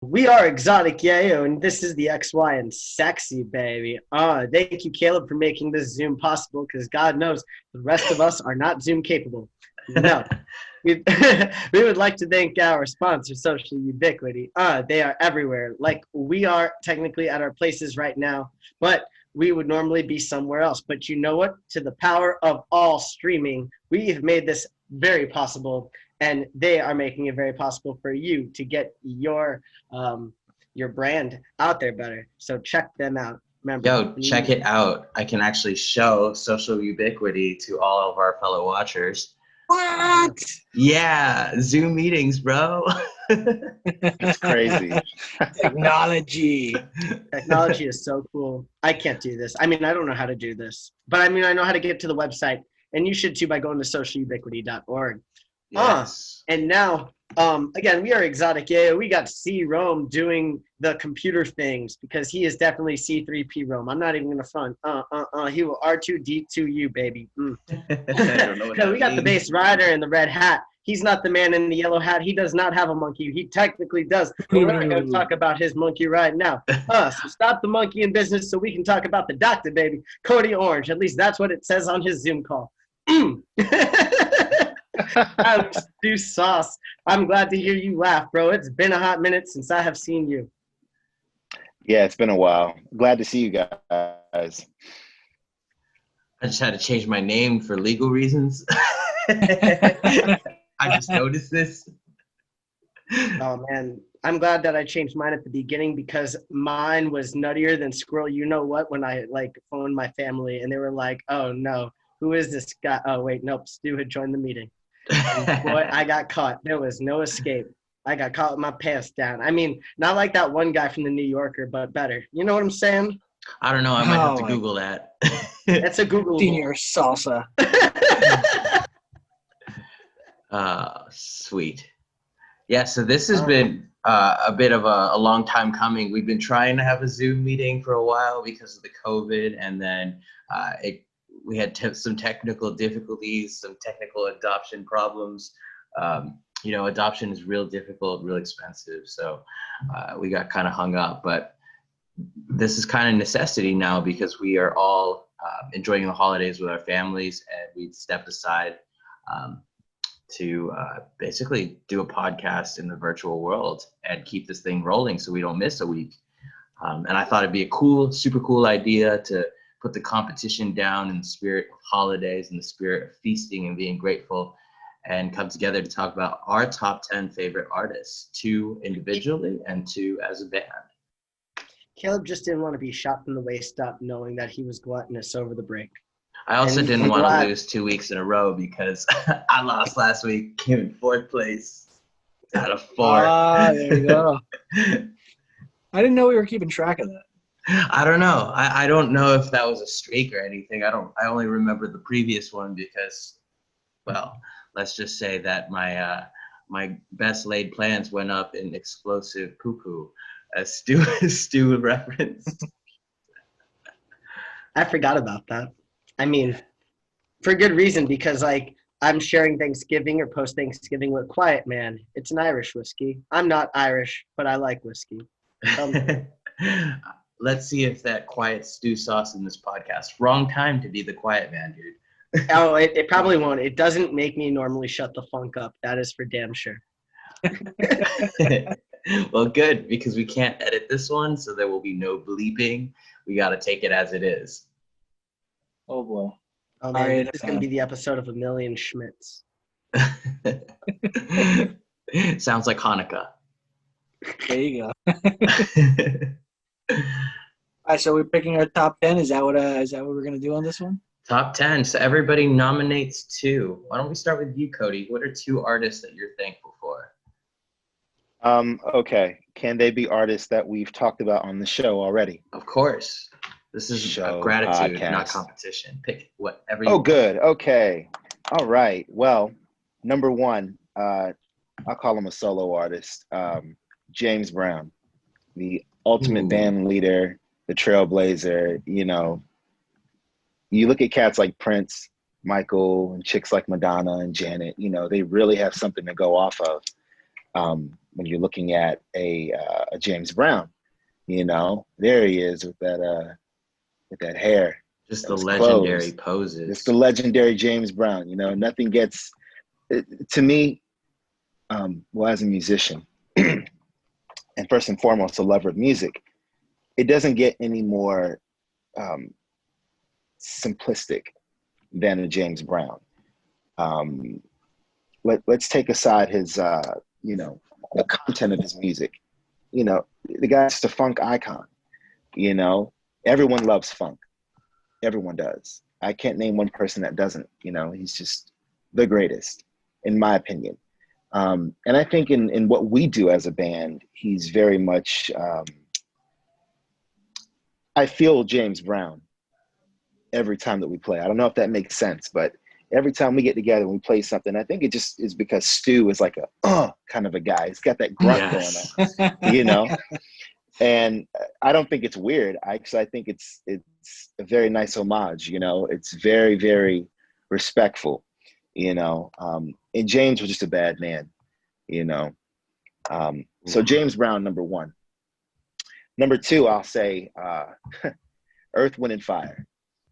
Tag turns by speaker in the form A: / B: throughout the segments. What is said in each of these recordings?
A: We are Xotic Yeyo, and this is the XY and sexy, baby. Thank you, Caleb, for making this Zoom possible, because God knows the rest of us are not Zoom capable. No. We, we would like to thank our sponsor, Social Ubiquity. They are everywhere. Like, we are technically at our places right now, but we would normally be somewhere else. But you know what? To the power of all streaming, we have made this very possible, and they are making it very possible for you to get your brand out there better. So check them out. Remember,
B: Yo, check it out. I can actually show Social Ubiquity to all of our fellow watchers.
C: What?
B: Yeah, Zoom meetings, bro.
C: It's crazy. Technology.
A: Technology is so cool. I can't do this. I mean, I don't know how to do this, but I mean, I know how to get to the website, and you should too by going to socialubiquity.org.
B: Yes.
A: And now, again, we are Xotic. Yeah, we got to see Rome doing the computer things because he is definitely C3P Rome. I'm not even gonna front. He will R2D2U, baby.
B: I don't know what that
A: We got the
B: means.
A: base rider in the red hat. He's not the man in the yellow hat. He does not have a monkey. He technically does. But we're not going to talk about his monkey right now. So stop the monkey in business so we can talk about the doctor, baby. Cody Orange. At least that's what it says on his Zoom call. Alex, do sauce. I'm glad to hear you laugh, bro. It's been a hot minute since I have seen you.
C: Yeah, it's been a while. Glad to see you guys.
B: I just had to change my name for legal reasons. I just noticed this.
A: Oh, man. I'm glad that I changed mine at the beginning because mine was nuttier than Squirrel. You know what? When I phoned my family and they were like, oh, no, who is this guy? Oh, wait, nope. Stu had joined the meeting. And boy, I got caught. There was no escape. I got caught with my pants down. I mean, not like that one guy from the New Yorker, but better. You know what I'm saying?
B: I don't know. I might have to Google that.
A: That's a Google.
D: Senior salsa.
B: Sweet. Yeah, so this has been a bit of a long time coming. We've been trying to have a Zoom meeting for a while because of the COVID, and then we had some technical difficulties, some technical adoption problems. Adoption is real difficult, real expensive, so we got kind of hung up. But this is kind of necessity now because we are all enjoying the holidays with our families, and we stepped aside to basically do a podcast in the virtual world and keep this thing rolling so we don't miss a week. And I thought it'd be a super cool idea to put the competition down in the spirit of holidays and the spirit of feasting and being grateful and come together to talk about our top 10 favorite artists, 2 individually and 2 as a band.
A: Caleb just didn't want to be shot from the waist up knowing that he was gluttonous over the break.
B: I also didn't want to lose 2 weeks in a row because I lost last week, came in 4th place out of 4.
D: There you go. I didn't know we were keeping track of that.
B: I don't know. I don't know if that was a streak or anything. I only remember the previous one because, well, let's just say that my best laid plans went up in explosive poo-poo, as Stu referenced.
A: I forgot about that. I mean, for good reason, because I'm sharing Thanksgiving or post-Thanksgiving with Quiet Man. It's an Irish whiskey. I'm not Irish, but I like whiskey.
B: Let's see if that quiet stew sauce in this podcast. Wrong time to be the quiet man, dude.
A: Oh, it probably won't. It doesn't make me normally shut the funk up. That is for damn sure.
B: Well, good, because we can't edit this one, so there will be no bleeping. We got to take it as it is.
D: Oh, boy.
A: Oh, man, this is going to be the episode of A Million Schmitz.
B: Sounds like Hanukkah.
D: There you go. All right, so we're picking our top 10. Is that what we're going to do on this one?
B: Top 10. So everybody nominates 2. Why don't we start with you, Cody? What are 2 artists that you're thankful for?
C: Okay. Can they be artists that we've talked about on the show already?
B: Of course. This is a gratitude,
C: podcast.
B: not competition. Pick whatever you
C: Oh,
B: want.
C: good. Okay. All right. Well, number 1, I'll call him a solo artist, James Brown, the ultimate band leader, the trailblazer. You look at cats like Prince, Michael, and chicks like Madonna and Janet, they really have something to go off of. when you're looking at a James Brown, you know, there he is with that hair,
B: Just the
C: those
B: legendary
C: clothes.
B: poses.
C: It's the legendary James Brown. You know, nothing gets to me. Well, as a musician, and first and foremost, a lover of music, it doesn't get any more simplistic than a James Brown. Let's take aside his, you know, the content of his music. You know, the guy's just a funk icon. You know, everyone loves funk. Everyone does. I can't name one person that doesn't. You know, he's just the greatest, in my opinion. And I think in what we do as a band, he's very much, I feel James Brown every time that we play. I don't know if that makes sense, but every time we get together and we play something, I think it just is because Stu is like a kind of a guy. He's got that grunt going on, you know? And I don't think it's weird. I think it's a very nice homage, you know? It's very, very respectful, you know? And James was just a bad man, you know? So James Brown, number one. Number two, I'll say Earth, Wind, and Fire.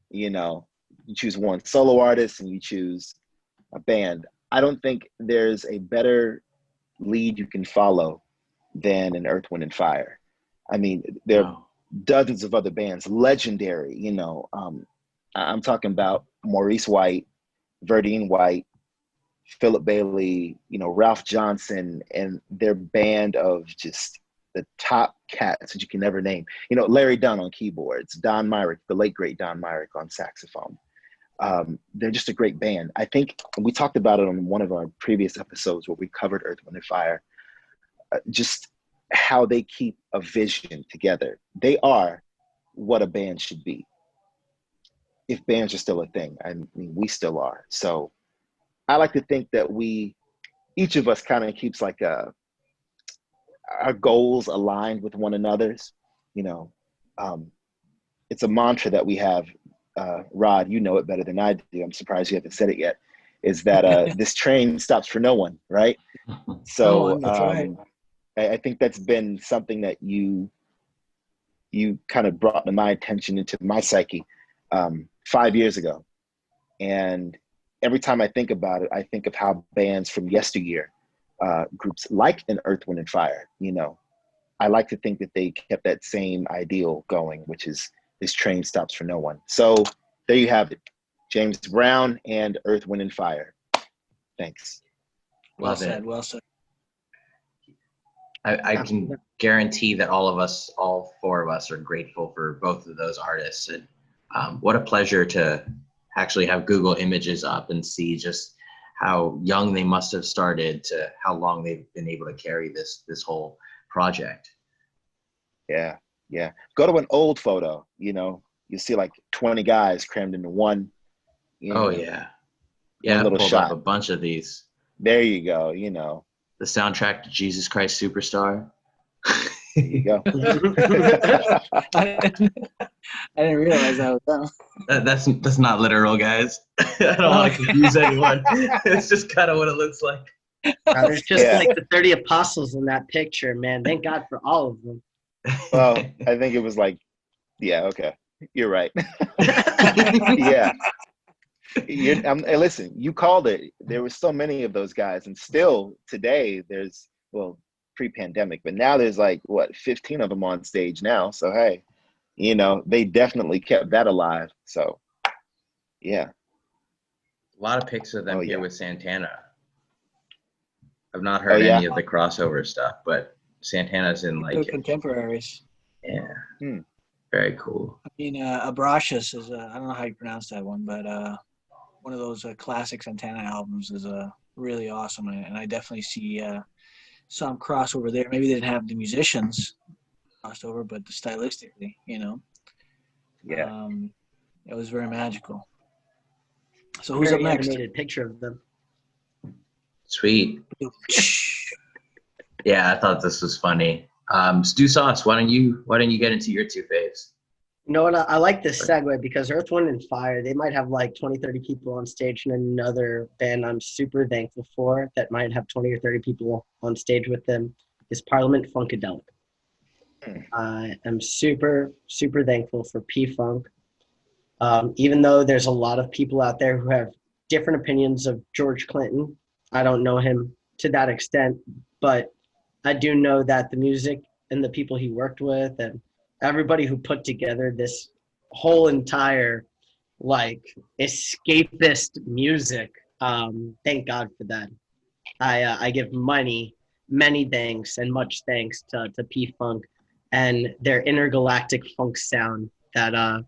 C: You know, you choose one solo artist and you choose a band. I don't think there's a better lead you can follow than an Earth, Wind, and Fire. I mean, there are dozens of other bands, legendary, you know. I'm talking about Maurice White, Verdine White, Philip Bailey, you know, Ralph Johnson, and their band of just the top cats that you can never name. You know, Larry Dunn on keyboards, Don Myrick, the late great Don Myrick on saxophone. They're just a great band. I think we talked about it on one of our previous episodes where we covered Earth, Wind, and Fire. Just how they keep a vision together. They are what a band should be. If bands are still a thing, I mean, we still are. So I like to think that each of us kind of keeps like our goals aligned with one another's, you know. It's a mantra that we have, Rod, you know it better than I do. I'm surprised you haven't said it yet, is that this train stops for no one, right? So
D: right.
C: I think that's been something that you kind of brought to my attention, into my psyche 5 years ago. And every time I think about it, I think of how bands from yesteryear, groups like an Earth, Wind, and Fire, you know, I like to think that they kept that same ideal going, which is this train stops for no one. So there you have it. James Brown and Earth, Wind, and Fire. Thanks.
D: Well said. Well said.
B: I can guarantee that all four of us are grateful for both of those artists. And what a pleasure to actually have Google Images up and see just how young they must have started to how long they've been able to carry this whole project.
C: Yeah. Go to an old photo, you know, you see like 20 guys crammed into one. You know,
B: yeah. I
C: little
B: pulled
C: shot.
B: up a bunch of these.
C: There you go, you know.
B: The soundtrack to Jesus Christ Superstar.
C: There you go.
D: I didn't realize that was them.
B: That's not literal, guys. I don't want to confuse anyone. It's just kind of what it looks like.
A: There's just like the 30 apostles in that picture, man. Thank God for all of them.
C: Well, I think it was like, yeah, okay. You're right. Yeah. Listen, you called it. There were so many of those guys, and still today there's, well, pre-pandemic, but now there's like, 15 of them on stage now. So, hey, you know, they definitely kept that alive. So, yeah.
B: A lot of pics of them here with Santana. I've not
C: Oh,
B: heard
C: yeah?
B: any of the crossover stuff, but Santana's in
D: They're
B: like
D: contemporaries.
B: Yeah. Very cool.
D: I mean, Abracius is I don't know how you pronounce that one, but one of those classic Santana albums is really awesome, and I definitely see some crossover there. Maybe they didn't have the musicians crossed over, but stylistically, you know.
C: Yeah.
D: It was very magical. So who's
A: Very
D: up next?
A: animated picture of them.
B: Sweet. Yeah, I thought this was funny. Stu Sauce, why don't you get into your two faves?
A: You know what? I like this segue because Earth, Wind, and Fire, they might have like 20, 30 people on stage, and another band I'm super thankful for that might have 20 or 30 people on stage with them is Parliament Funkadelic. I am super, super thankful for P-Funk. Even though there's a lot of people out there who have different opinions of George Clinton, I don't know him to that extent, but I do know that the music and the people he worked with and everybody who put together this whole entire like escapist music, thank God for that. I give many thanks and much thanks to P-Funk and their intergalactic funk sound that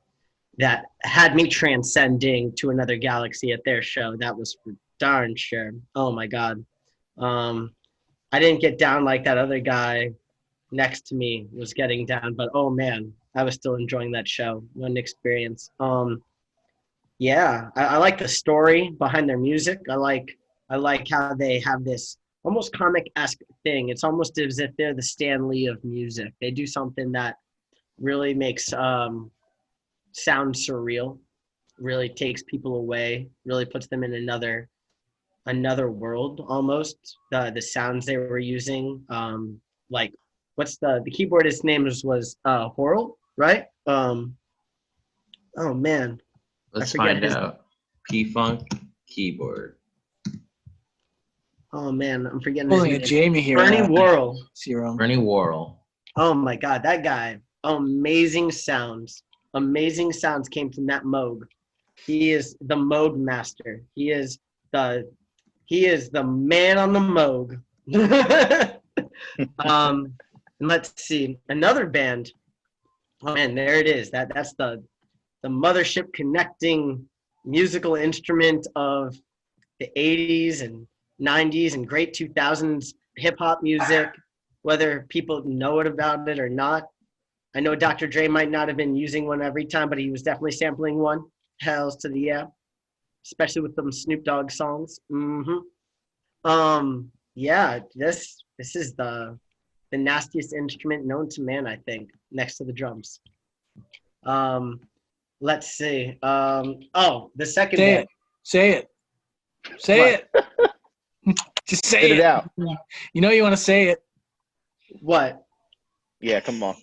A: had me transcending to another galaxy at their show. That was for darn sure. Oh my God. I didn't get down like that other guy next to me was getting down, but oh man, I was still enjoying that show. What an experience. Yeah, I like the story behind their music. I like how they have this almost comic-esque thing. It's almost as if they're the Stan Lee of music. They do something that really makes sound surreal, really takes people away, really puts them in another world almost. The sounds they were using, like what's the keyboardist's name was Horrell, right? Oh man.
B: Let's find out. P-Funk keyboard.
A: Oh man, I'm forgetting his
D: Pulling a
A: name.
D: Jamie here.
A: Bernie Worrell.
D: Serum.
B: Bernie Worrell.
A: Oh my God, that guy. Amazing sounds. Amazing sounds came from that Moog. He is the Moog master. He is the man on the Moog. And let's see. Another band. Oh man, there it is. That's the mothership connecting musical instrument of the 80s and 90s and great 2000s hip-hop music, whether people know about it or not. I know Dr. Dre might not have been using one every time, but he was definitely sampling one. Hells to the yeah, especially with them Snoop Dogg songs. Yeah, this is the nastiest instrument known to man, I think, next to the drums. Let's see. The second
D: Say
A: band.
D: it. Say it. Say it. Just say
C: Spit it out.
D: You know you want to say it.
A: What?
C: Yeah, come on.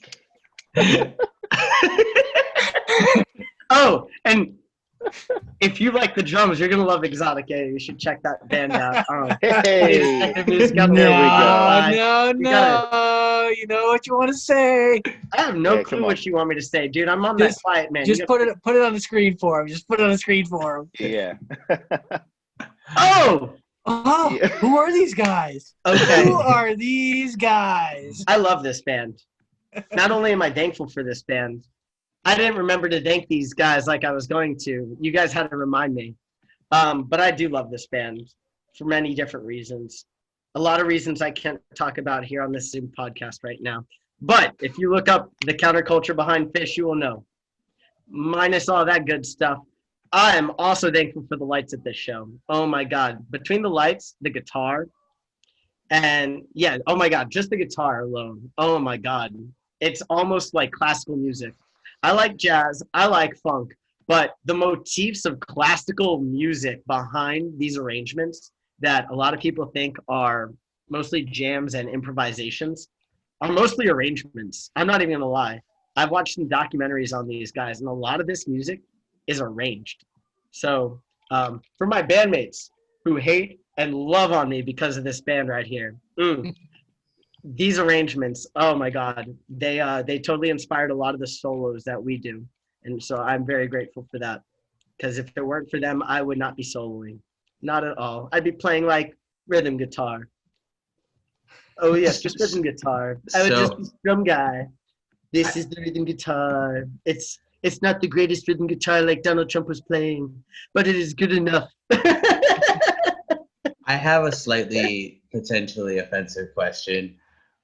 A: Oh, and if you like the drums, you're gonna love Xotic. You should check that band out.
C: Hey,
A: Check their music out.
C: There we go.
D: No. You know what you want to say.
A: I have no
C: Yeah,
A: clue
C: come
A: what
C: on.
A: you want me to say, dude. I'm on that quiet, man.
D: Just put it on the screen for him. Just put it on the screen for him.
C: Yeah.
A: Oh,
C: Yeah.
D: Who are these guys?
A: okay.
D: Who are these guys?
A: I love this band. Not only am I thankful for this band, I didn't remember to thank these guys like I was going to. You guys had to remind me. But I do love this band for many different reasons. A lot of reasons I can't talk about here on this Zoom podcast right now. But if you look up the counterculture behind Fish, you will know. Minus all that good stuff, I am also thankful for the lights at this show. Oh my God. Between the lights, the guitar, and yeah, oh my God, just the guitar alone. Oh my God. It's almost like classical music. I like jazz, I like funk, but the motifs of classical music behind these arrangements that a lot of people think are mostly jams and improvisations are mostly arrangements. I'm not even gonna lie. I've watched some documentaries on these guys, and a lot of this music is arranged. So for my bandmates who hate and love on me because of this band right here, these arrangements, oh my God, they totally inspired a lot of the solos that we do. And so I'm very grateful for that, because if it weren't for them, I would not be soloing. Not at all. I'd be playing like rhythm guitar. Oh yes, just rhythm guitar. I would just be drum guy. This is the rhythm guitar. It's not the greatest rhythm guitar like Donald Trump was playing, but it is good enough.
B: I have a slightly potentially offensive question.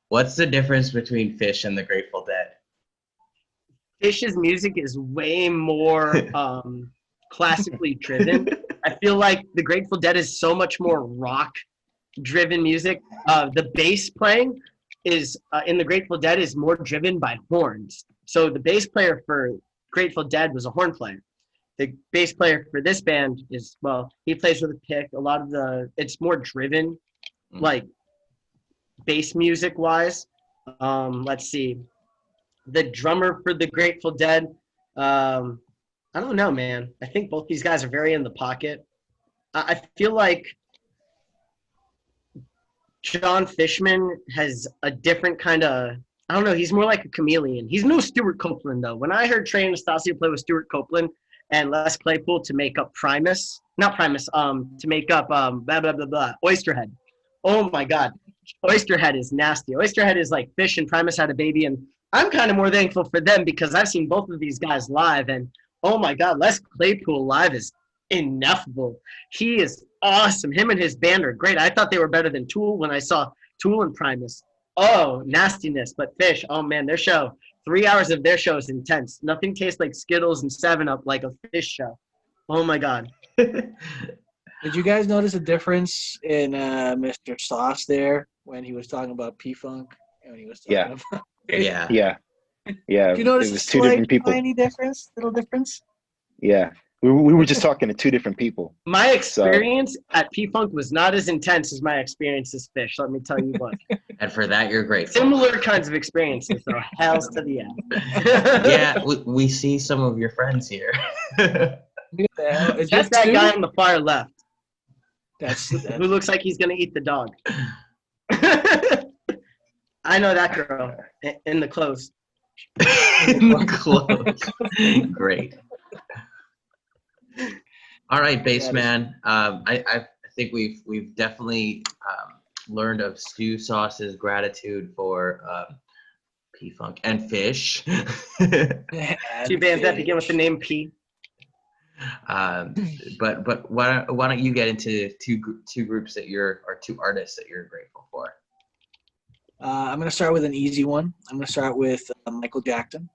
B: What's the difference between Fish and the Grateful Dead?
A: Fish's music is way more classically driven. I feel like the Grateful Dead is so much more rock-driven music. The bass playing is in the Grateful Dead is more driven by horns. So the bass player for Grateful Dead was a horn player. The bass player for this band is, well, he plays with a pick. A lot of it's more driven, like bass music wise. Let's see. The drummer for the Grateful Dead. I don't know, man. I think both these guys are very in the pocket. I feel like John Fishman has a different kind of, I don't know, he's more like a chameleon. He's no Stuart Copeland, though. When I heard Trey Anastasio play with Stuart Copeland and Les Claypool to make up to make up blah, blah, blah, blah, Oysterhead. Oh, my God. Oysterhead is nasty. Oysterhead is like Fish and Primus had a baby, and I'm kind of more thankful for them because I've seen both of these guys live, and oh, my God, Les Claypool live is ineffable. He is awesome. Him and his band are great. I thought they were better than Tool when I saw Tool and Primus. Oh, nastiness. But Fish, oh man, their show, 3 hours of their show is intense. Nothing tastes like Skittles and 7-Up like a Fish show. Oh my God.
D: Did you guys notice a difference in Mr. Sauce there when he was talking about P-Funk? And when he was talking about
B: Yeah.
C: Yeah.
D: Did you notice
C: It was
D: a
C: two different people.
D: tiny difference, little difference?
C: Yeah. We were just talking to two different people.
A: My experience at P-Funk was not as intense as my experience as Fish, let me tell you what.
B: And for that, you're grateful.
A: Similar kinds of experiences, though. Hells to the end.
B: Yeah, we see some of your friends here.
D: Is
A: That's that guy on the far left
D: That's
A: who looks like he's going to eat the dog. I know that girl in the clothes.
B: Close. Great. All right, Bassman. I think we've definitely learned of Stew Sauce's gratitude for P-Funk and Fish.
A: Two bands that begin with the name P.
B: But why don't you get into two groups or two artists that you're grateful for?
D: I'm going to start with an easy one. I'm going to start with Michael Jackson.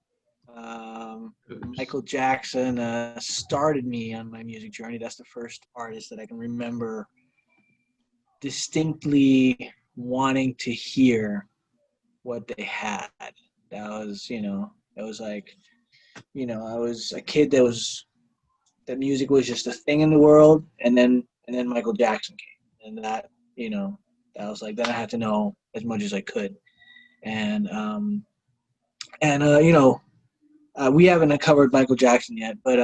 D: Michael Jackson started me on my music journey. That's the first artist that I can remember distinctly wanting to hear what they had. That was, it was like, I was a kid that music was just a thing in the world, and then Michael Jackson came, and that was like, then I had to know as much as I could, and we haven't covered Michael Jackson yet, but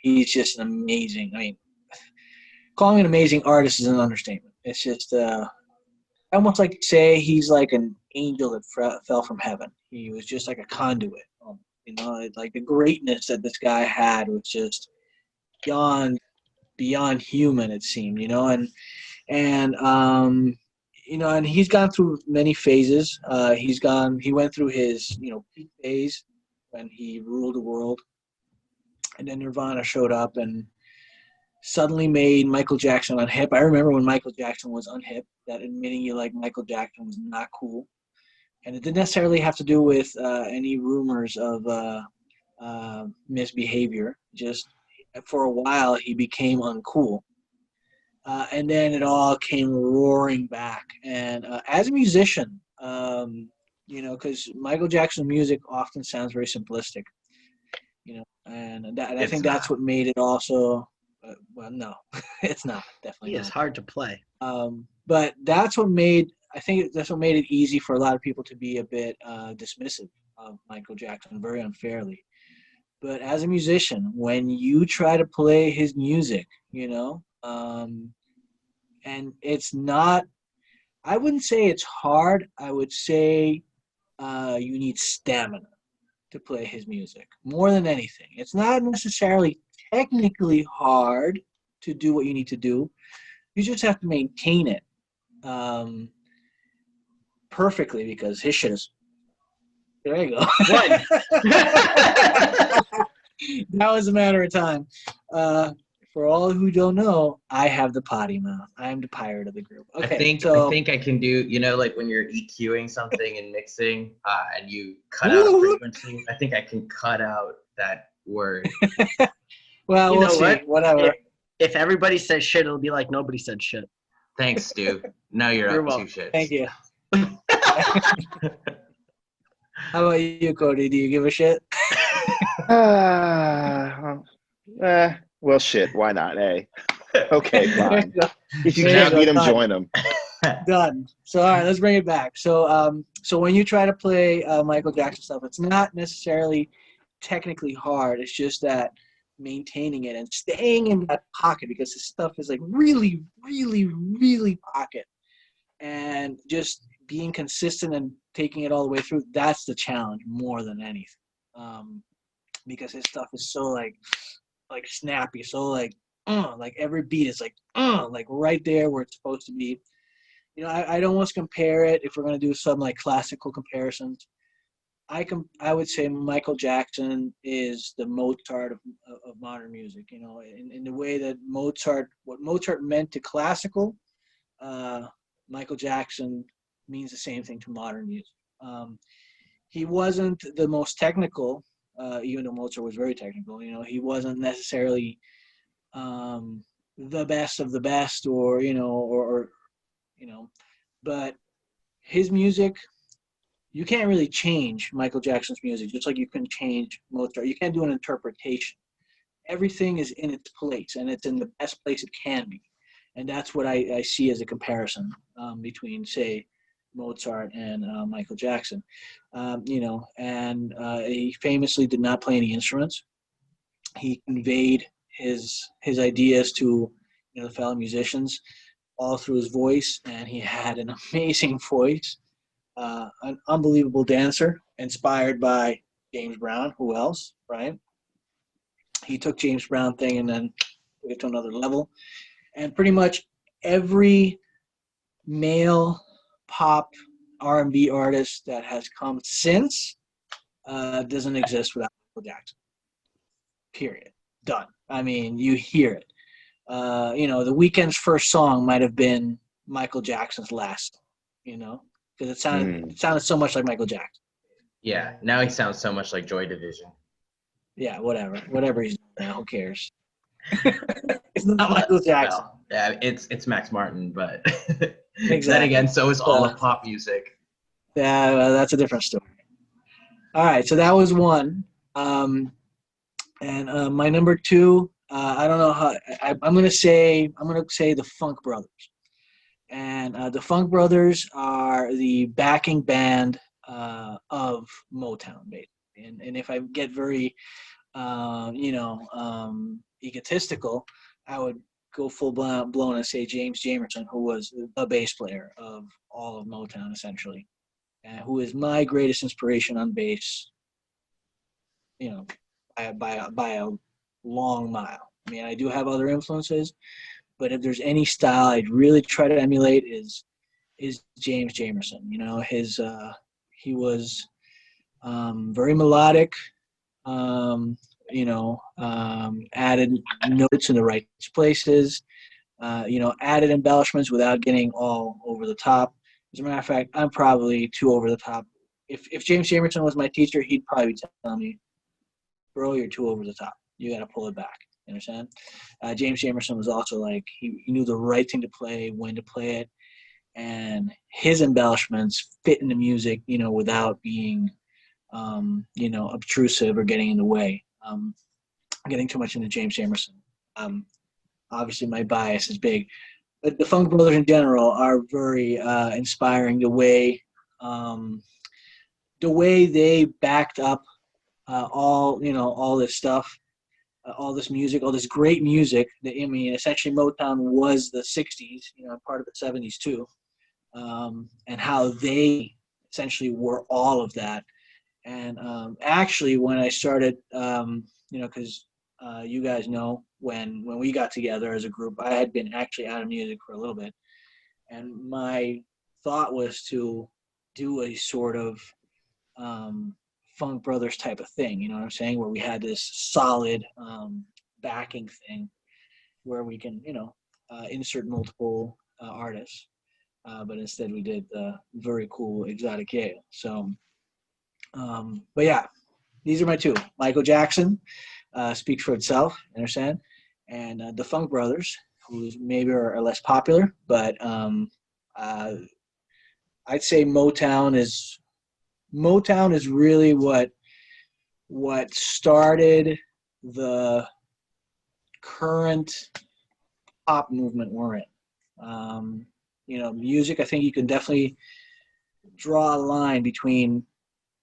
D: he's just an amazing. I mean, calling an amazing artist is an understatement. It's just I almost like to say he's like an angel that fell from heaven. He was just like a conduit. Like the greatness that this guy had was just beyond human. It seemed, and he's gone through many phases. He went through his peak phase when he ruled the world, and then Nirvana showed up and suddenly made Michael Jackson unhip. I remember when Michael Jackson was unhip, that admitting you like Michael Jackson was not cool, and it didn't necessarily have to do with any rumors of misbehavior. Just for a while, he became uncool. And then it all came roaring back. And as a musician, because Michael Jackson's music often sounds very simplistic, and I think that's what made it also. Well, no, it's not. Definitely
A: He
D: not.
A: is hard to play.
D: But that's what made it easy for a lot of people to be a bit dismissive of Michael Jackson, very unfairly. But as a musician, when you try to play his music, and it's not, I wouldn't say it's hard. I would say you need stamina to play his music more than anything. It's not necessarily technically hard to do what you need to do. You just have to maintain it perfectly, because his shit is. There you go.
A: One.
D: That was a matter of time. For all who don't know, I have the potty mouth. I am the pirate of the group. Okay,
B: I think I can do, like when you're EQing something and mixing, and you cut out a frequency. I think I can cut out that word.
D: Well, we'll see. Whatever.
A: If everybody says shit, it'll be like nobody said shit.
B: Thanks, Stu. Now you're up 2 shits.
D: Thank you. How about you, Cody? Do you give a shit?
C: Well, shit. Why not? Hey. Okay, fine. If you can't beat them, join them.
D: Done. So all right, let's bring it back. So when you try to play Michael Jackson stuff, it's not necessarily technically hard. It's just that maintaining it and staying in that pocket, because his stuff is like really, really, really pocket, and just being consistent and taking it all the way through. That's the challenge more than anything, because his stuff is so like snappy, so like every beat is like right there where it's supposed to be. You know, I'd almost compare it, if we're going to do some like classical comparisons. I would say Michael Jackson is the Mozart of modern music. You know, in the way that what Mozart meant to classical, Michael Jackson means the same thing to modern music. He wasn't the most technical, even though Mozart was very technical. You know, he wasn't necessarily the best of the best, or you know, but his music, you can't really change Michael Jackson's music, just like you can change Mozart. You can't do an interpretation. Everything is in its place, and it's in the best place it can be. And that's what I see as a comparison between, say, Mozart and Michael Jackson. He famously did not play any instruments. He conveyed his ideas to the fellow musicians all through his voice, and he had an amazing voice, an unbelievable dancer, inspired by James Brown. Who else, right? He took James Brown thing and then took it to another level. And pretty much every male pop R&B artist that has come since doesn't exist without Michael Jackson. Period. Done. I mean, you hear it. The Weeknd's first song might have been Michael Jackson's last. Because it sounded so much like Michael Jackson.
B: Yeah, now he sounds so much like Joy Division.
D: Yeah, whatever he's doing now, who cares? It's not Michael Jackson.
B: Well, yeah, it's Max Martin, but
D: Exactly.
B: Then again, so is all of pop music.
D: Yeah, well, that's a different story. All right, so that was one. And my number two, I don't know how. I'm gonna say the Funk Brothers, and the Funk Brothers are the backing band of Motown, basically. And if I get very, egotistical, I would go full blown and say James Jamerson, who was the bass player of all of Motown, essentially, and who is my greatest inspiration on bass. By a long mile. I mean, I do have other influences, but if there's any style I'd really try to emulate is James Jamerson. He was very melodic. Added notes in the right places. Added embellishments without getting all over the top. As a matter of fact, I'm probably too over the top. If James Jamerson was my teacher, he'd probably tell me, bro, you're too over the top. You got to pull it back. You understand? James Jamerson was also like, he knew the right thing to play, when to play it, and his embellishments fit in the music, without being, obtrusive or getting in the way. Getting too much into James Jamerson. Obviously, my bias is big, but the Funk Brothers in general are very inspiring. The way they backed up all this stuff, all this music, all this great music. Essentially Motown was the 60s, part of the 70s too, and how they essentially were all of that. And actually, when I started, because you guys know, when we got together as a group, I had been actually out of music for a little bit, and my thought was to do a sort of Funk Brothers type of thing, you know what I'm saying, where we had this solid backing thing where we can, insert multiple artists, but instead we did the very cool Xotic Yeyo. So, but yeah, these are my two. Michael Jackson speaks for itself, understand, and the Funk Brothers, who maybe are less popular, but I'd say Motown is really what started the current pop movement we're in. music, I think you can definitely draw a line between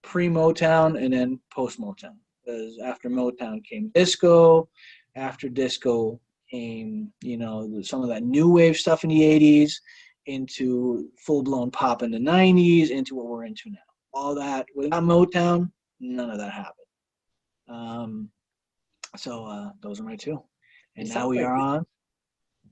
D: pre-Motown and then post-Motown. Because after Motown came disco, after disco came, some of that new wave stuff in the 80s, into full-blown pop in the 90s, into what we're into now. All that, without Motown, none of that happened. So those are my two. And now we are on.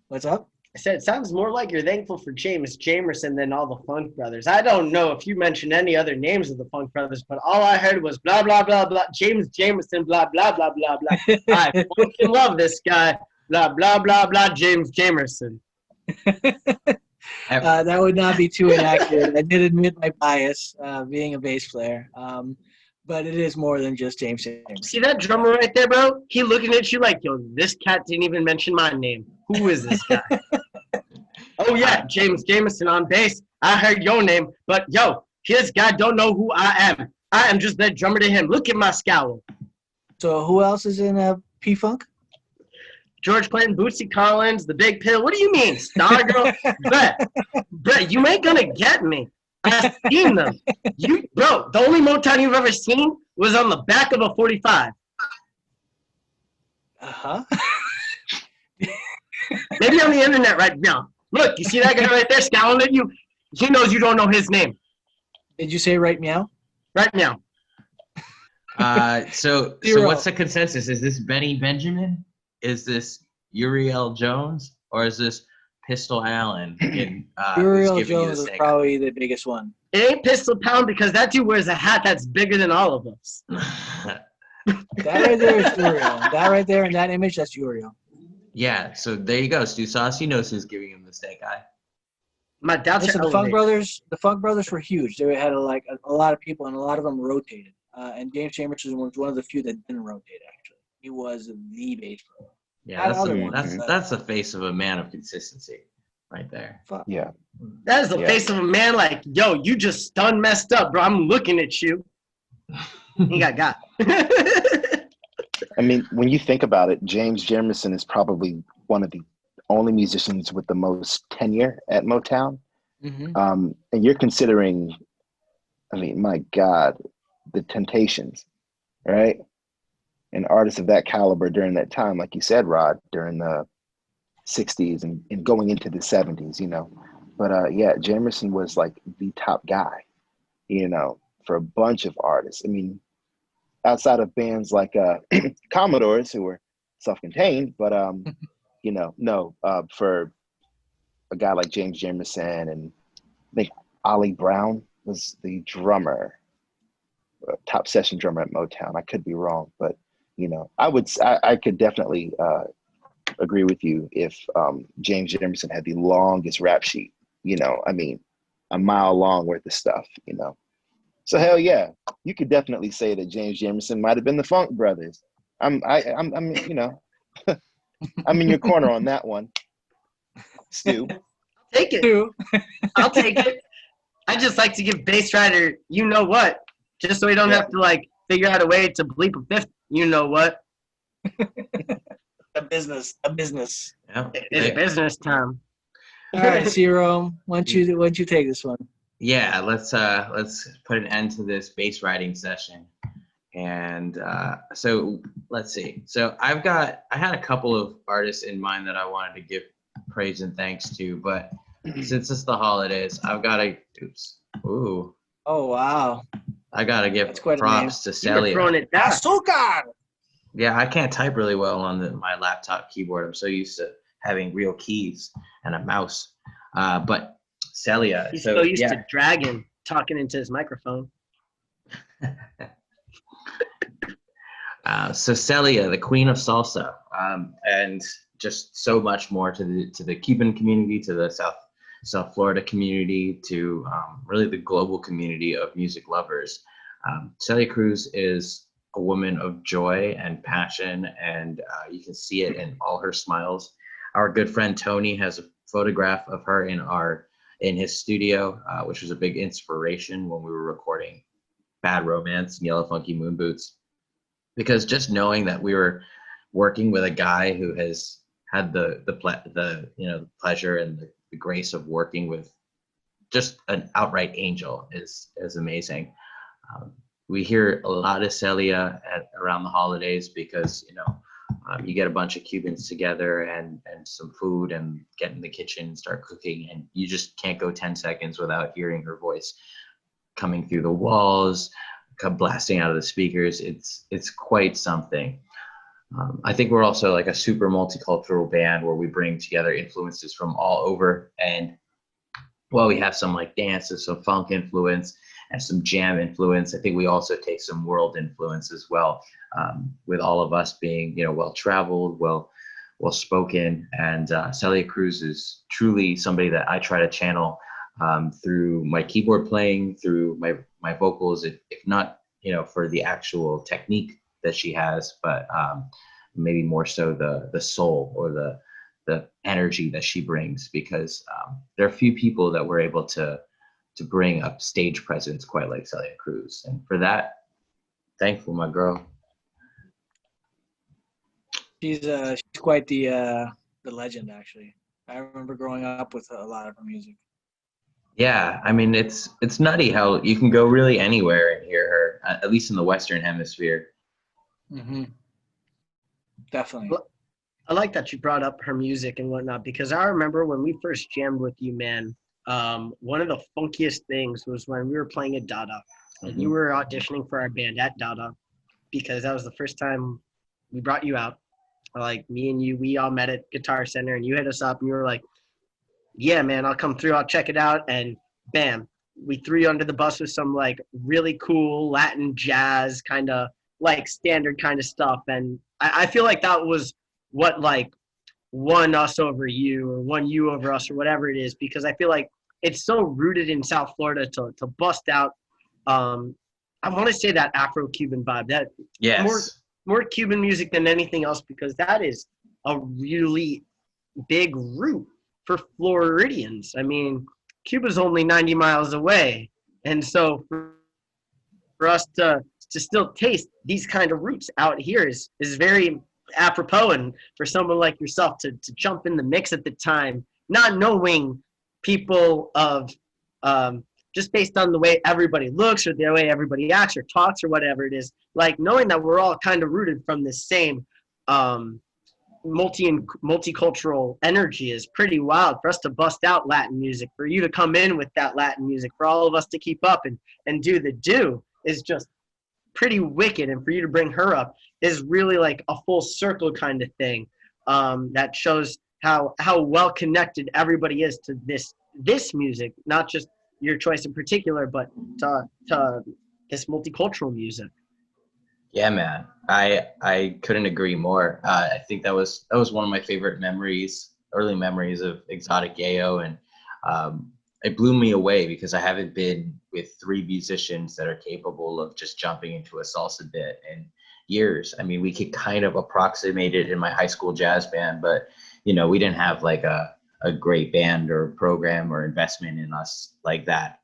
D: What's up?
A: I said, it sounds more like you're thankful for James Jamerson than all the Funk Brothers. I don't know if you mentioned any other names of the Funk Brothers, but all I heard was blah, blah, blah, blah, James Jamerson, blah, blah, blah, blah, blah. I fucking love this guy, blah, blah, blah, blah, James Jamerson.
D: That would not be too inaccurate. I did admit my bias, being a bass player. But it is more than just James Jamerson.
A: See that drummer right there, bro? He looking at you like, yo, this cat didn't even mention my name. Who is this guy? Oh, yeah, James Jamerson on bass. I heard your name, but, yo, this guy don't know who I am. I am just that drummer to him. Look at my scowl.
D: So who else is in P-Funk?
A: George Clinton, Bootsy Collins, The Big Pill. What do you mean, Stargirl? Brett, you ain't gonna get me. I've seen them. Bro, the only Motown you've ever seen was on the back of a 45.
D: Uh-huh.
A: Maybe on the internet right now. Look, you see that guy right there scowling at you? He knows you don't know his name.
D: Did you say right meow?
A: Right now.
B: So what's the consensus? Is this Benny Benjamin? Is this Uriel Jones? Or is this Pistol Allen?
D: Uriel Jones is probably the biggest one.
A: It ain't Pistol Pound because that dude wears a hat that's bigger than all of us.
D: That right there is Uriel. That right there in that image, that's Uriel.
B: Yeah, so there you go. Stu Sauce, he knows who's giving him the steak eye.
A: My doubts
D: Listen,
A: are
D: the Funk Brothers were huge. They had a lot of people, and a lot of them rotated. And James Jamerson was one of the few that didn't rotate, actually. He was the bass player.
B: Yeah, that's the face of a man of consistency right there.
C: Yeah.
A: That is the face of a man like, yo, you just messed up, bro. I'm looking at you. He got.
C: I mean, when you think about it, James Jamerson is probably one of the only musicians with the most tenure at Motown.
D: Mm-hmm.
C: And you're considering, I mean, my God, the Temptations, right? An artist of that caliber during that time, like you said, Rod, during the 60s and going into the 70s, But Jamerson was like the top guy, for a bunch of artists. I mean, outside of bands like Commodores, who were self-contained, but for a guy like James Jamerson, and I think Ollie Brown was the drummer, top session drummer at Motown. I could be wrong, but I could definitely agree with you if James Jamerson had the longest rap sheet. I mean, a mile long worth of stuff. So hell yeah, you could definitely say that James Jamerson might have been the Funk Brothers. I'm I'm in your corner on that one, Stu.
A: Take it. I'll take it. I just like to give Bass Rider, you know what, just so we don't have to figure out a way to bleep a fifth. You know what?
D: A business.
B: Yeah,
A: It's business time.
D: All right, Zero. Why don't you take this one?
B: Yeah, let's put an end to this bass riding session. And so let's see. So I had a couple of artists in mind that I wanted to give praise and thanks to, but since it's the holidays, I've got to. Ooh.
D: Oh wow.
B: I gotta give props to Celia.
A: You're throwing it down.
D: Azúcar!
B: Yeah, I can't type really well on my laptop keyboard. I'm so used to having real keys and a mouse. But Celia.
A: He's so used to Dragon talking into his microphone.
B: So Celia, the queen of salsa, and just so much more to the Cuban community, to the South Florida community, to really the global community of music lovers. Celia Cruz is a woman of joy and passion, and you can see it in all her smiles. Our good friend Tony has a photograph of her in his studio, which was a big inspiration when we were recording Bad Romance and Yellow Funky Moon Boots, because just knowing that we were working with a guy who has had the pleasure and the grace of working with just an outright angel is amazing. We hear a lot of Celia around the holidays because, you get a bunch of Cubans together and some food and get in the kitchen and start cooking, and you just can't go 10 seconds without hearing her voice coming through the walls, blasting out of the speakers. It's quite something. I think we're also like a super multicultural band where we bring together influences from all over, and while we have some like dance and some funk influence and some jam influence, I think we also take some world influence as well, with all of us being, well-traveled, well-spoken. And Celia Cruz is truly somebody that I try to channel through my keyboard playing, through my vocals, if not, for the actual technique that she has, but maybe more so the soul or the energy that she brings, because there are few people that were able to bring up stage presence quite like Celia Cruz, and for that, thankful, my girl.
D: She's quite the legend, actually. I remember growing up with a lot of her music.
B: Yeah, I mean, it's nutty how you can go really anywhere and hear her, at least in the Western Hemisphere.
D: Mm-hmm. Definitely.
A: Well, I like that you brought up her music and whatnot, because I remember when we first jammed with you, man, one of the funkiest things was when we were playing at Dada, and you were auditioning for our band at Dada, because that was the first time we brought you out. Like, me and you, we all met at Guitar Center, and you hit us up, and you were like, yeah, man, I'll come through, I'll check it out, and bam, we threw you under the bus with some, like, really cool Latin jazz kind of, like, standard kind of stuff, and I feel like that was what, like, won us over you, or won you over us, or whatever it is, because I feel like it's so rooted in South Florida to bust out, I want to say that Afro-Cuban vibe, that
B: Yes.
A: more Cuban music than anything else, because that is a really big root for Floridians. I mean, Cuba's only 90 miles away, and so for us to still taste these kind of roots out here is very apropos, and for someone like yourself to jump in the mix at the time, not knowing people of just based on the way everybody looks or the way everybody acts or talks or whatever it is, like knowing that we're all kind of rooted from the same multicultural energy is pretty wild. For us to bust out Latin music, for you to come in with that Latin music, for all of us to keep up and do the do is just pretty wicked, and for you to bring her up is really like a full circle kind of thing, that shows how well connected everybody is to this music, not just your choice in particular, but to this multicultural music.
B: Yeah, man, I couldn't agree more. I think that was one of my favorite early memories of Xotic Yeyo, and it blew me away because I haven't been with three musicians that are capable of just jumping into a salsa bit in years. I mean, we could kind of approximate it in my high school jazz band, but we didn't have like a great band or program or investment in us like that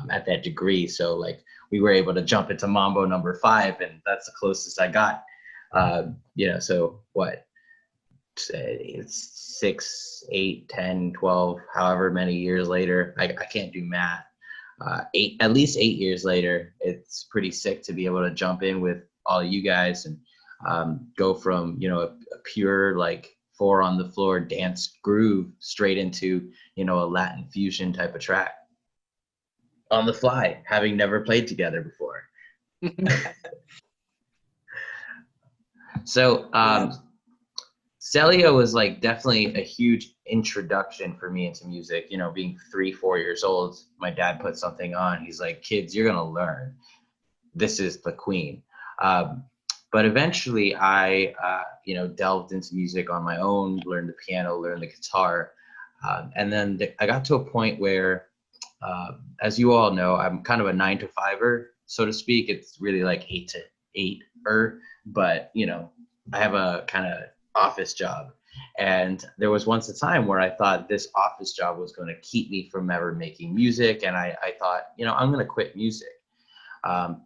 B: at that degree. So like we were able to jump into Mambo number 5, and that's the closest I got. So what? It's 6, 8, 10, 12, however many years later. I can't do math. At least 8 years later, it's pretty sick to be able to jump in with all you guys and go from a pure like 4 on the floor dance groove straight into a Latin fusion type of track on the fly, having never played together before. So Celia was like definitely a huge introduction for me into music. Being 3-4 years old, my dad put something on. He's like, kids, you're gonna learn. This is the queen. But eventually I delved into music on my own, learned the piano, learned the guitar. And then I got to a point where, as you all know, I'm kind of a 9-to-5er, so to speak. It's really like 8 to 8er, but I have a kind of office job. And there was once a time where I thought this office job was going to keep me from ever making music. And I thought, I'm going to quit music.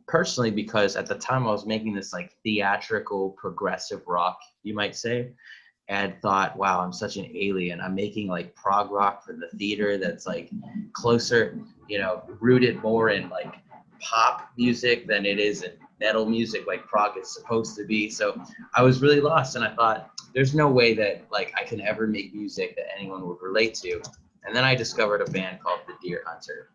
B: Personally, because at the time I was making this like theatrical progressive rock, you might say. and thought, wow, I'm such an alien. I'm making like prog rock for the theater that's like closer, rooted more in like pop music than it is in metal music like prog is supposed to be. So I was really lost, and I thought there's no way that like I can ever make music that anyone would relate to. And then I discovered a band called the Deer Hunter,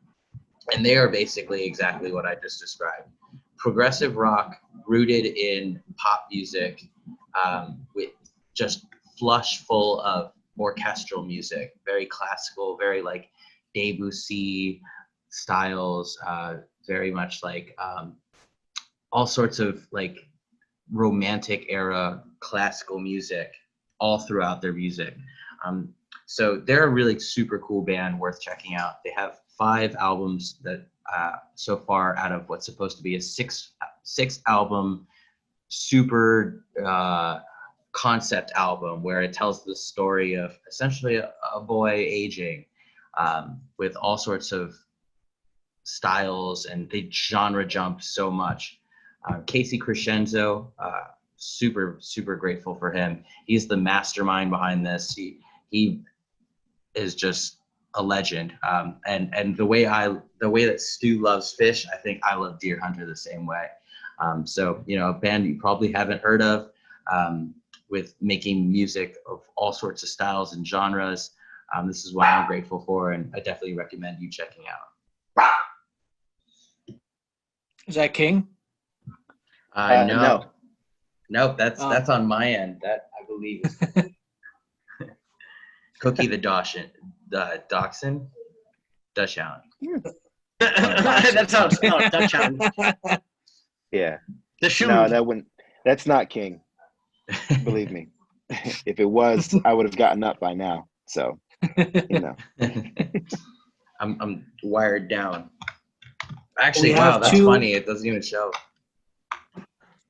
B: and they are basically exactly what I just described. Progressive rock rooted in pop music, with just flush full of orchestral music, very classical, very like Debussy styles, very much like all sorts of like romantic era classical music all throughout their music. So they're a really super cool band worth checking out. They have 5 albums that so far out of what's supposed to be a six album super concept album where it tells the story of essentially a boy aging, with all sorts of styles, and they genre jump so much. Casey Crescenzo, super grateful for him. He's the mastermind behind this. He is just a legend. And the way that Stu loves Fish, I think I love Deer Hunter the same way. So a band you probably haven't heard of, with making music of all sorts of styles and genres. This is what I'm grateful for, and I definitely recommend you checking out.
D: Is that King?
B: No. Nope, that's on my end. That I believe is Cookie the Dachshund. Dachshund? Dachshund.
A: That sounds Dachshund.
C: Yeah.
A: The shoe.
C: No, that's not King. Believe me. If it was, I would have gotten up by now. So,
B: I'm wired down. Actually,
D: We
B: wow,
D: have
B: that's
D: 2
B: funny. It doesn't even show.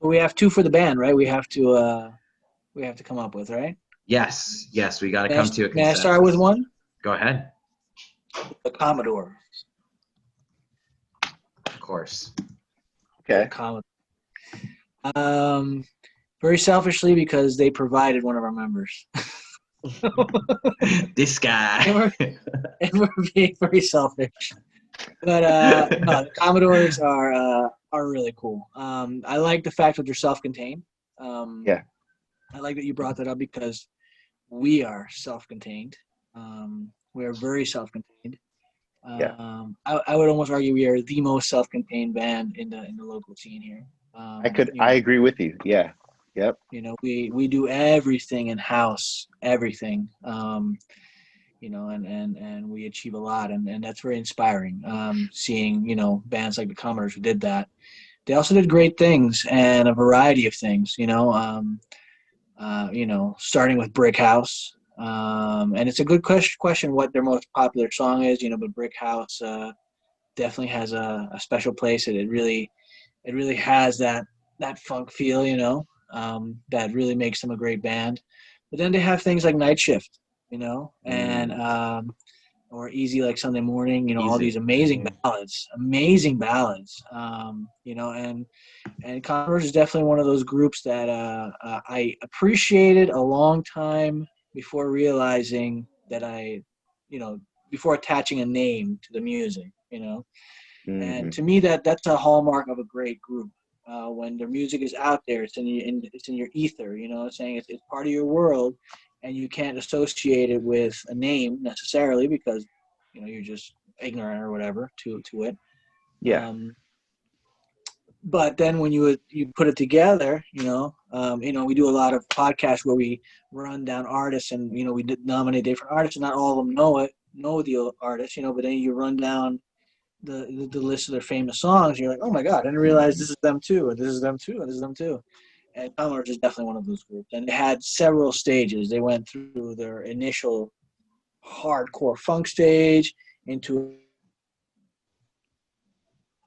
D: We have 2 for the band, right? We have to come up with, right?
B: Yes, we got to come to a consensus.
D: May I start with one?
B: Go ahead.
D: The Commodore.
B: Of course.
C: okay.
D: The Commodore. Very selfishly, because they provided one of our members.
B: This guy.
D: and we're being very selfish. But no, the Commodores are really cool. I like the fact that they're self-contained.
C: Yeah.
D: I like that you brought that up, because we are self-contained. We are very self-contained.
C: Yeah.
D: I would almost argue we are the most self-contained band in the local scene here.
C: I agree with you. Yeah. Yep.
D: We do everything in house, everything. And we achieve a lot, and that's very inspiring. Seeing bands like the Commodores who did that. They also did great things, and a variety of things. Starting with Brick House, and it's a good question what their most popular song is. But Brick House definitely has a special place. It really has that funk feel. That really makes them a great band. But then they have things like Night Shift, and or Easy Like Sunday Morning, all these amazing ballads, and Converge is definitely one of those groups that I appreciated a long time before realizing that before attaching a name to the music,
C: Mm-hmm.
D: And to me, that's a hallmark of a great group. When their music is out there, it's in your ether, saying it's part of your world, and you can't associate it with a name necessarily, because you're just ignorant or whatever to it.
C: Yeah.
D: But then when you put it together, we do a lot of podcasts where we run down artists, and we nominate different artists, and not all of them know the artist, but then you run down the list of their famous songs, and you're like, oh my God, I didn't realize this is them too, and this is them too, and this is them too. And Commodores is definitely one of those groups. And they had several stages. They went through their initial hardcore funk stage into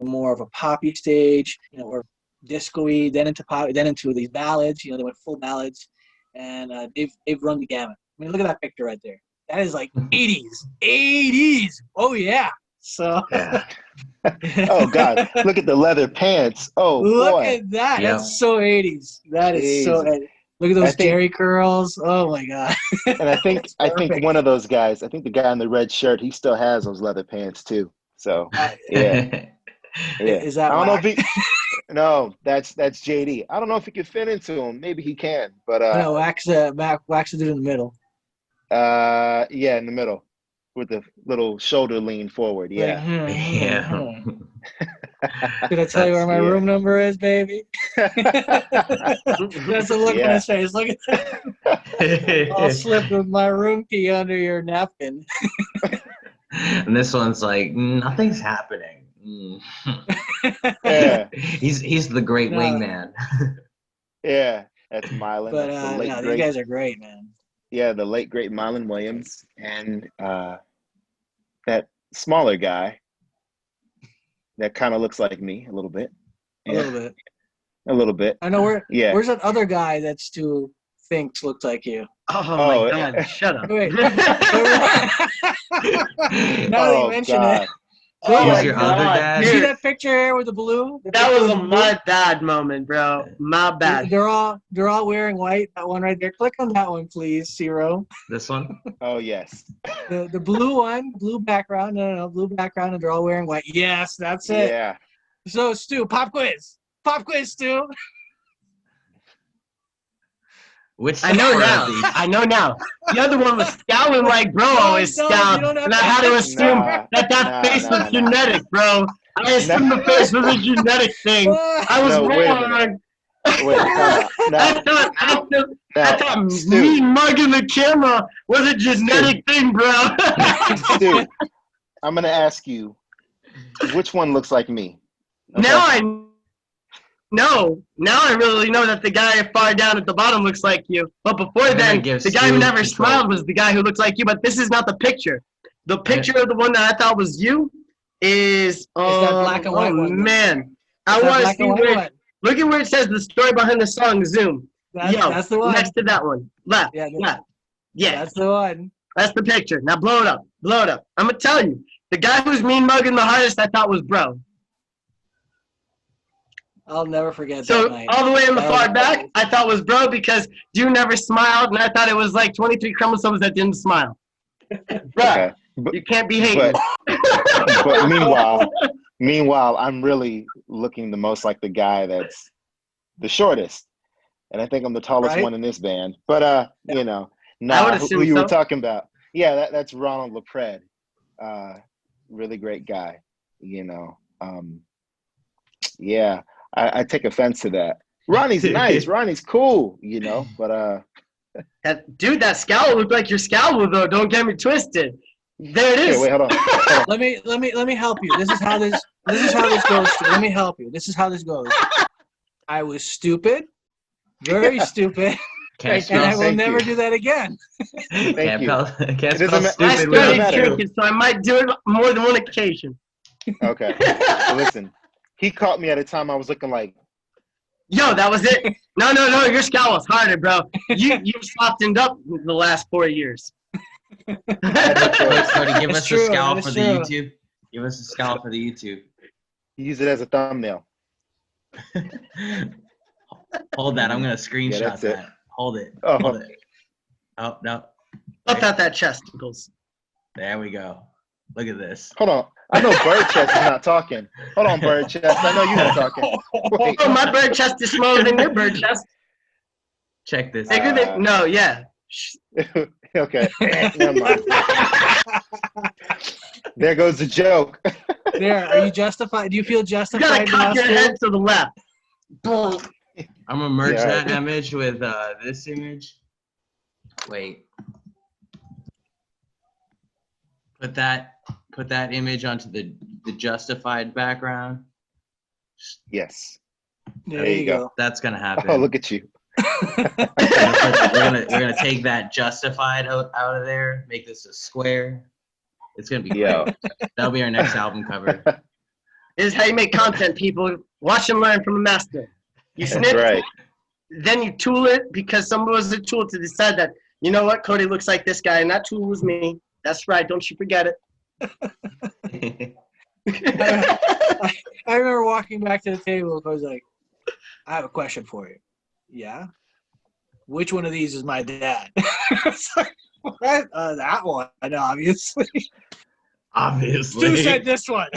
D: more of a poppy stage, or disco-y, then into pop, then into these ballads. They went full ballads, and they've run the gamut. I mean, look at that picture right there. That is like 80s. Oh yeah. So.
C: Yeah. Oh God! Look at the leather pants. Oh
D: look
C: boy!
D: at that.
B: Yeah.
D: That's so 80s. That is so. Look at those
C: think-
D: Jerry curls. Oh my god.
C: And I think
D: perfect.
C: one of those guys, I think the guy in the red shirt, he still has those leather pants too. So yeah.
D: Is that
C: I don't know
D: whack?
C: if he. No, that's JD. I don't know if he can fit into him. Maybe he can, but
D: No, wax the dude in the middle.
C: yeah, in the middle with the little shoulder lean forward. Yeah.
D: Like,
B: Yeah.
D: Did I tell you where my
C: Yeah.
D: room number is, baby? That's the look on his face. Look at that. I'll slip with my room key under your napkin.
B: And this one's like, nothing's happening.
C: Yeah.
B: He's the great
D: No.
B: wingman.
C: Yeah, that's Mylan.
D: But
C: That's the late
D: no, these
C: great.
D: guys are great, man.
C: Yeah, the late great Mylan Williams and that smaller guy that kind of looks like me a little bit.
D: A little bit.
C: A little bit.
D: I know
C: Yeah.
D: where's that other guy that Stu thinks looks like you?
A: Oh my God! Shut up.
D: Wait. Now that you mention it.
A: Oh
B: He's
A: my
B: your other
A: God,
B: dad?
D: You see
A: dude.
D: that picture here with the blue? The
A: That
D: picture
A: was
D: with
A: a
D: the blue?
A: my bad moment, bro. My bad.
D: They're all wearing white. That one right there. Click on that one, please, Zero.
B: This one?
C: Oh yes.
D: The blue one, blue background. No, blue background, and they're all wearing white. Yes, that's it.
C: Yeah.
D: So Stu, pop quiz, Stu.
B: Which
A: I know
B: part
A: now.
B: of these?
A: I know now. The other one was scowling like bro always
D: No,
A: scowled,
D: you don't have
A: and I
D: to-
A: had to assume
C: Nah,
A: that face was
C: nah.
A: genetic, bro. I assumed the face was a genetic thing. I was
C: No, wait a
A: wrong.
C: minute. Wait, time out.
A: I thought
C: Stu,
A: me mugging the camera was a genetic thing, bro.
C: Stu, I'm gonna ask you, which one looks like me? Okay?
A: Now I know. Now I really know that the guy far down at the bottom looks like you. But before
B: I'm gonna
A: then,
B: give
A: the guy who
B: Stu
A: never
B: control.
A: smiled was the guy who looks like you. But this is not the picture. The picture of the one that I thought was you is
D: that black and white
A: oh
D: one.
A: man, I
D: Is that
A: want to
D: black
A: see
D: and white
A: where.
D: one?
A: Look at where it says the story behind the song. Zoom.
D: That's the one.
A: Next to that one. Left.
D: Yeah,
A: Left. Yeah.
D: That's the one.
A: That's the picture. Now blow it up. Blow it up. I'm gonna tell you. The guy who's mean mugging the hardest I thought was bro.
D: I'll never forget
A: So
D: that night.
A: all the way in the
D: That
A: far
D: was
A: back,
D: hilarious.
A: I thought was bro because you never smiled, and I thought it was like 23 chromosomes that didn't smile. Bro,
C: Okay. But,
A: you can't be hating.
C: but meanwhile, I'm really looking the most like the guy that's the shortest, and I think I'm the tallest
A: Right?
C: one in this band. But you know,
A: I would
C: who
A: assume
C: you
A: so.
C: were talking about? Yeah, that's Ronald LaPred. Really great guy. You know, yeah, I take offense to that. Ronnie's nice. Ronnie's cool. You know, but
A: Dude, that scowl looked like your scowl though. Don't get me twisted. There it is.
C: okay, wait, hold on.
D: Let me help you. This is how this goes. Let me help you. This is how this goes. I was stupid, very stupid,
B: Can't
D: and
B: spell,
D: I will
C: Thank
D: never
C: you.
D: do that again.
B: can't
C: you.
B: spell, can't
C: It
B: spell
C: doesn't ma-
A: I
B: stupid
C: doesn't
A: studied
B: without
C: matter.
A: cricket, so I might do it more than one occasion.
C: Okay, so listen, he caught me at a time I was looking like.
A: Yo, that was it. No, your scowl was harder, bro. You softened up the last 4 years.
B: Cody, give
D: It's
B: us
D: true,
B: a scowl
D: that
B: for
D: is
B: the
D: true.
B: YouTube. Give us a scowl for the YouTube.
C: Use it as a thumbnail.
B: Hold that. I'm gonna screenshot
C: that's it.
B: that. Hold it.
C: Oh.
B: Hold it. Oh no.
A: Puff out that chesticles.
B: There we go. Look at this.
C: Hold on. I know Bird Chest is not talking. Hold on, Bird Chest. I know you're not talking. Wait.
A: Oh, my bird chest is smaller than your bird chest.
B: Check this.
A: Bigger than no, yeah.
C: Okay. Never mind. There goes the joke.
D: There, are you justified? Do you feel
A: You
D: justified
A: gotta
D: now,
A: cock your
D: Stu?
A: head to the left. Boom.
B: I'm gonna merge
C: Yeah.
B: that image with this image. Wait. Put that image onto the justified background.
C: Yes.
D: There you go.
B: That's gonna happen.
C: Oh, look at you.
B: we're gonna take that justified out of there. Make this a square. It's gonna be great.
C: Yeah.
B: That'll be our next album cover.
A: This is how you make content, people. Watch and learn from a master. You
C: That's
A: snip,
C: right.
A: then you tool it because someone was a tool to decide that, you know what, Cody looks like this guy, and that tool was me. That's right. Don't you forget it.
D: I remember walking back to the table and I was like, I have a question for you. Yeah? which one of these is my dad? It's like, what? That one, obviously. Stu said this one.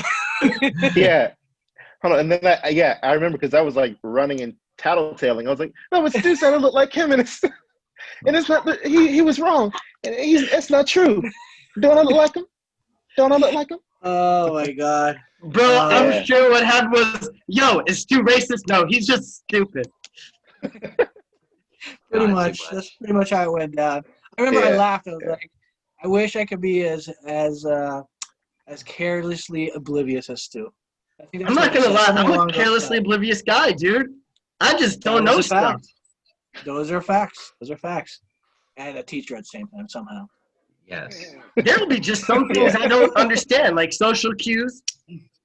C: Yeah. Hold on. And then I remember because I was like running and tattletaling. I was like, no, but Stu said it looked like him, and it's not. He was wrong. And that's not true. Don't I look like him? Don't I look like him?
D: Oh my God,
A: Bro, I'm sure what happened was, yo, is Stu racist? No, he's just stupid.
D: Pretty much. That's pretty much how it went down. I remember I laughed. I was like, I wish I could be as carelessly oblivious as Stu. I think
A: I'm not gonna lie, I'm a carelessly oblivious guy, dude. I just don't know stuff.
D: Those are facts. And a teacher at the same time somehow.
B: Yes.
A: There will be just some things I don't understand, like social cues,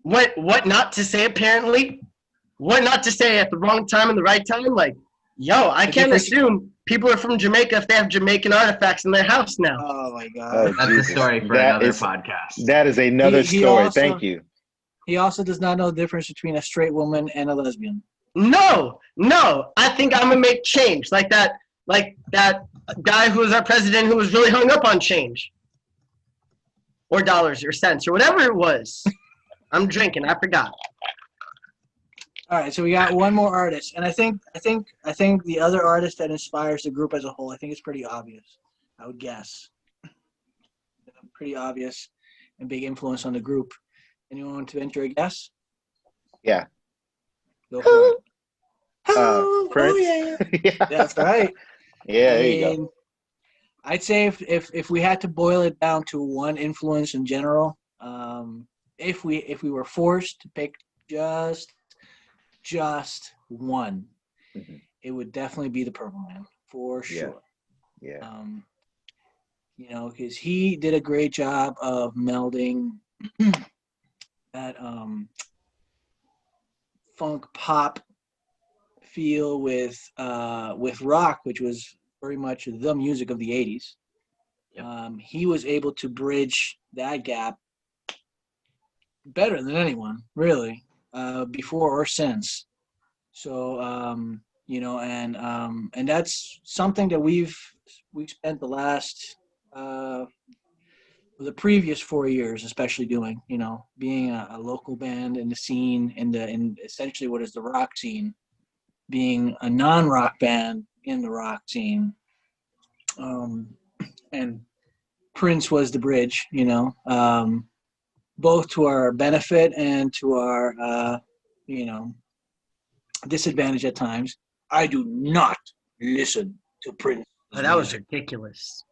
A: what not to say apparently, what not to say at the wrong time and the right time. Like, yo, I can't assume people are from Jamaica if they have Jamaican artifacts in their house now.
D: Oh my God.
B: That's a story for another podcast.
C: That is another story. Thank you.
D: He also does not know the difference between a straight woman and a lesbian.
A: No. I think I'm gonna make change. Like that guy who was our president who was really hung up on change. Or dollars or cents or whatever it was. I'm drinking, I forgot.
D: All right, so we got one more artist, and I think the other artist that inspires the group as a whole, I think it's pretty obvious. I would guess. Pretty obvious and big influence on the group. Anyone want to venture a guess?
C: Yeah.
D: Go for it.
C: Prince.
D: Oh, yeah. That's right.
C: Yeah, there you go.
D: I'd say if we had to boil it down to one influence in general, if we were forced to pick just one, it would definitely be the Purple Man for sure.
C: Yeah.
D: Because he did a great job of melding that funk pop feel with rock, which was very much the music of the 80s. Yep. He was able to bridge that gap better than anyone, really, before or since. So, and that's something that we've spent the last the previous 4 years, especially doing, being a local band in the scene, in essentially what is the rock scene, being a non-rock band in the rock scene. And Prince was the bridge, both to our benefit and to our, disadvantage at times. I do not listen to Prince.
A: Oh, that was ridiculous.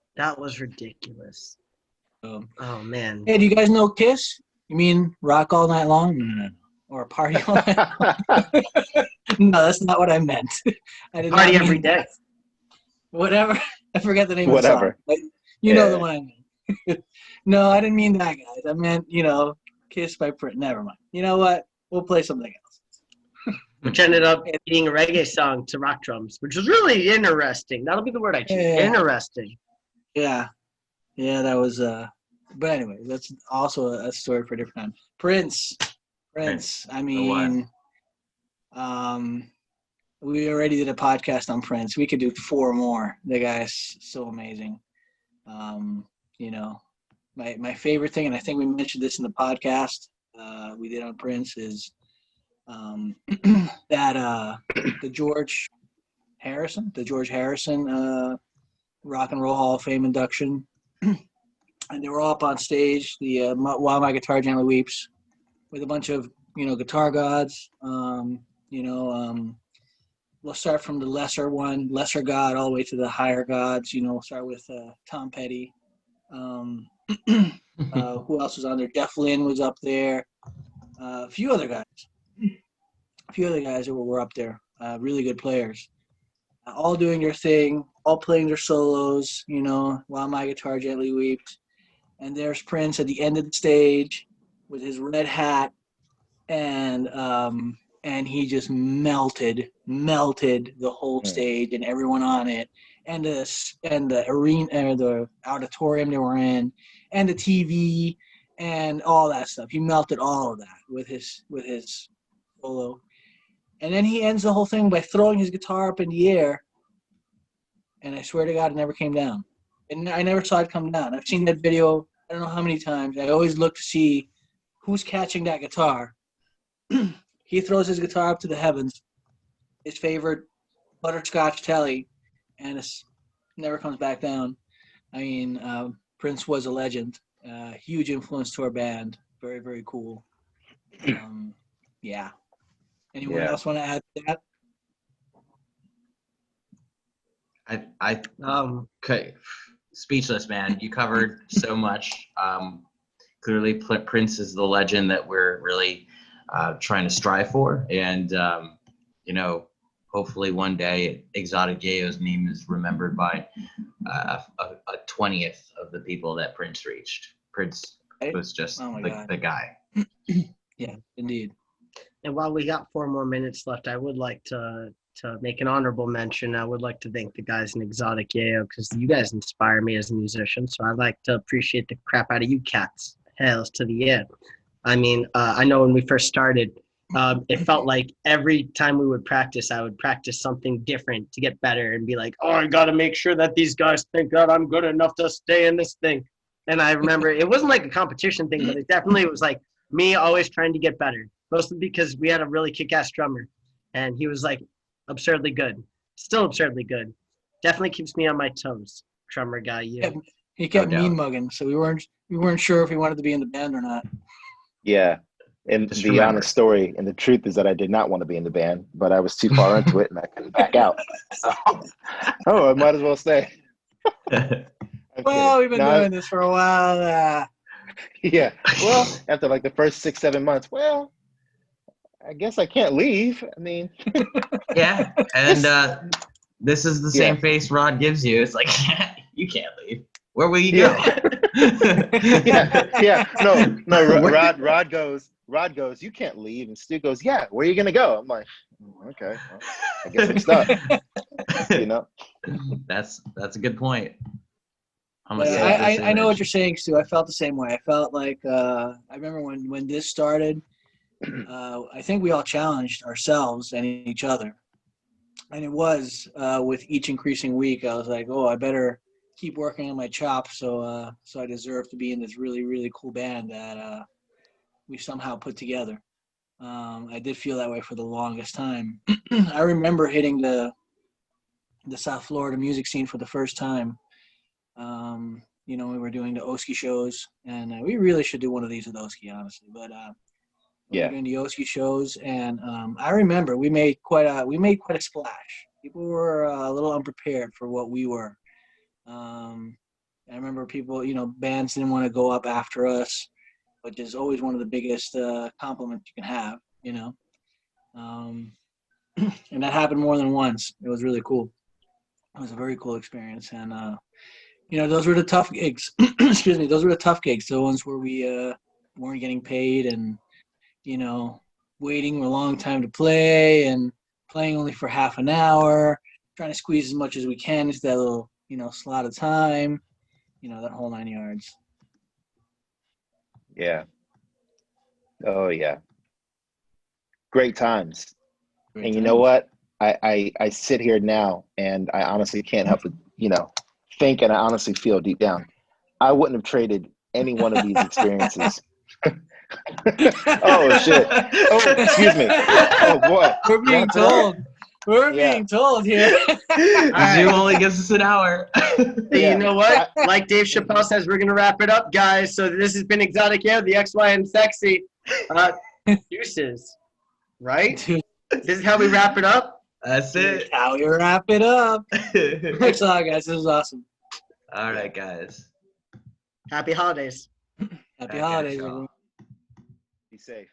A: Oh, man.
D: Hey, do you guys know Kiss? You mean rock all night long? No. Or party all night long? No, that's not what I meant. I did
A: party every day.
D: Whatever. I forget the name of the song. But you know the one I mean. No, I didn't mean that, guys. I meant, Kiss by Prince. Never mind. You know what? We'll play something else.
A: Which ended up being a reggae song to rock drums, which was really interesting. That'll be the word I choose. Yeah. Interesting.
D: Yeah, that was. But anyway, that's also a story for a different time. Prince. I mean, we already did a podcast on Prince. We could do 4 more. The guy's so amazing. My favorite thing, and I think we mentioned this in the podcast we did on Prince, is that the George Harrison Rock and Roll Hall of Fame induction, and they were all up on stage, the While My Guitar Gently Weeps, with a bunch of guitar gods. We'll start from the lesser god, all the way to the higher gods. We'll start with Tom Petty. Who else was on there? Jeff Lynne was up there. A few other guys that were up there. Really good players. All doing their thing, all playing their solos, While My Guitar Gently Weeps. And there's Prince at the end of the stage with his red hat, and he just melted the whole stage and everyone on it, and the arena, or the auditorium they were in, and the TV and all that stuff. He melted all of that with his solo. And then he ends the whole thing by throwing his guitar up in the air and I swear to God, it never came down. And I never saw it come down. I've seen that video I don't know how many times. I always look to see who's catching that guitar. He throws his guitar up to the heavens, his favorite butterscotch telly, and it never comes back down. I mean, Prince was a legend. Huge influence to our band. Very, very cool. Yeah. Anyone else want to add to that?
B: Okay. Speechless, man. You covered so much. Clearly, Prince is the legend that we're really trying to strive for, and hopefully one day Xotic Yeyo's name is remembered by a 20th of the people that Prince reached. Prince was just the guy.
D: Yeah, indeed.
A: And while we got 4 more minutes left, I would like to make an honorable mention. I would like to thank the guys in Xotic Yeyo because you guys inspire me as a musician. So I'd like to appreciate the crap out of you cats. Hells to the yeah. I mean, I know when we first started, it felt like every time we would practice, I would practice something different to get better and be like, oh, I got to make sure that these guys think that I'm good enough to stay in this thing. And I remember it wasn't like a competition thing, but it definitely was like me always trying to get better, mostly because we had a really kick-ass drummer, and he was like absurdly good, still absurdly good. Definitely keeps me on my toes, drummer guy. You.
D: He kept mean mugging, so we weren't sure if he wanted to be in the band or not.
C: Yeah. And the honest story and the truth is that I did not want to be in the band, but I was too far into it and I couldn't back out. So, I might as well stay.
D: Well, we've been doing this for a while.
C: Yeah. Well, after like the first 6-7 months, well, I guess I can't leave. I mean.
B: Yeah. And this is the same face Rod gives you. It's like, you can't leave. Where will you go?
C: Yeah. No. Rod goes, you can't leave. And Stu goes, yeah, where are you going to go? I'm like, okay, well, I guess I'm stuck.
B: That's a good point.
D: I know what you're saying, Stu. I felt the same way. I felt like, I remember when this started, I think we all challenged ourselves and each other. And it was, with each increasing week, I was like, oh, I better keep working on my chops. So I deserve to be in this really, really cool band that, we somehow put together. I did feel that way for the longest time. I remember hitting the South Florida music scene for the first time. We were doing the Oski shows, and we really should do one of these with Oski, honestly. But we were doing the Oski shows, and I remember we made quite a splash. People were a little unprepared for what we were. I remember people, bands didn't want to go up after us, which is always one of the biggest compliments you can have, and that happened more than once. It was really cool. It was a very cool experience, and those were the tough gigs. Excuse me, those were the tough gigs. The ones where we weren't getting paid, and waiting a long time to play, and playing only for half an hour, trying to squeeze as much as we can into that little slot of time, that whole 9 yards.
C: Yeah. Oh yeah. Great times. And you know what? I sit here now and I honestly can't help but, think, and I honestly feel deep down, I wouldn't have traded any one of these experiences. Oh shit. Oh, excuse me. Oh boy.
D: We're being told. We're being told here.
B: Zoom only gives us an hour.
A: Hey, you know what? Like Dave Chappelle says, we're going to wrap it up, guys. So this has been Xotic Yeyo, the XY and Sexy. Deuces. Right? This is how we wrap it up?
B: That's it.
D: How we wrap it up. Thanks a lot, guys. This was awesome.
B: All right, guys.
A: Happy holidays.
D: Happy holidays, everyone.
C: Be safe.